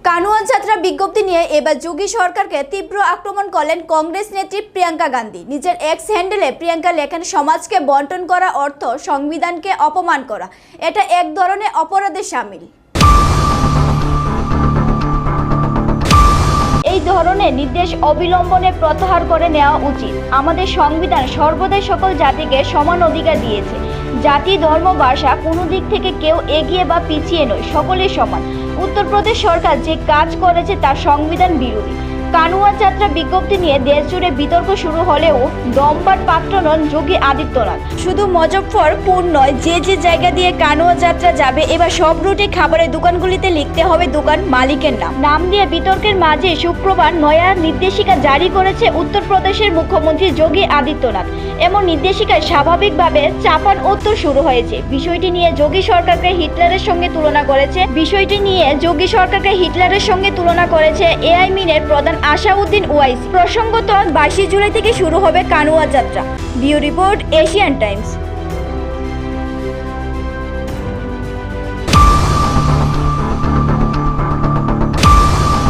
কানুয়া যাত্রা বিজ্ঞপ্তি নিয়ে এবার যোগী সরকারকে তীব্র আক্রমণ করলেন কংগ্রেস নেত্রী প্রিয়াঙ্কা গান্ধী। নিজের এক্স হ্যান্ডেলে প্রিয়াঙ্কা লেখেন, সমাজকে বন্টন করা অর্থ সংবিধানকে অপমান করা, এটা এক ধরনের অপরাধে শামিল। এই ধরনের নির্দেশ অবিলম্বনে প্রত্যাহার করে নেওয়া উচিত। আমাদের সংবিধান সর্বদাই সকল জাতিকে সমান অধিকার দিয়েছে। জাতি, ধর্ম, ভাষা কোনো দিক থেকে কেউ এগিয়ে বা পিছিয়ে নয়, সকলেই সমান। উত্তরপ্রদেশ সরকার যে কাজ করেছে তা সংবিধান বিরোধী। কানুয়া যাত্রা বিজ্ঞপ্তি নিয়ে দেশজুড়ে বিতর্ক শুরু হলেও দমবার পাত্র নন যোগী আদিত্যনাথ। শুধু মুজফ্ফরপুর নয়, যে যে জায়গা দিয়ে কানুয়া যাত্রা যাবে এবার সব রুটে খাবারের দোকানগুলিতে লিখতে হবে দোকান মালিকের নাম দিয়ে বিতর্কের মাঝে শুক্রবার নয়া নির্দেশিকা জারি করেছে উত্তরপ্রদেশের মুখ্যমন্ত্রী যোগী আদিত্যনাথ। এমন নির্দেশিকায় স্বাভাবিকভাবে চাপান উত্তর শুরু হয়েছে। বিষয়টি নিয়ে যোগী সরকারকে হিটলারের সঙ্গে তুলনা করেছে এআইএমের প্রধান আসাউদ্দিন ওয়াইসি। প্রসঙ্গত 22 জুলাই থেকে শুরু হবে কানুয়া যাত্রা। Bureau report, Asian Times.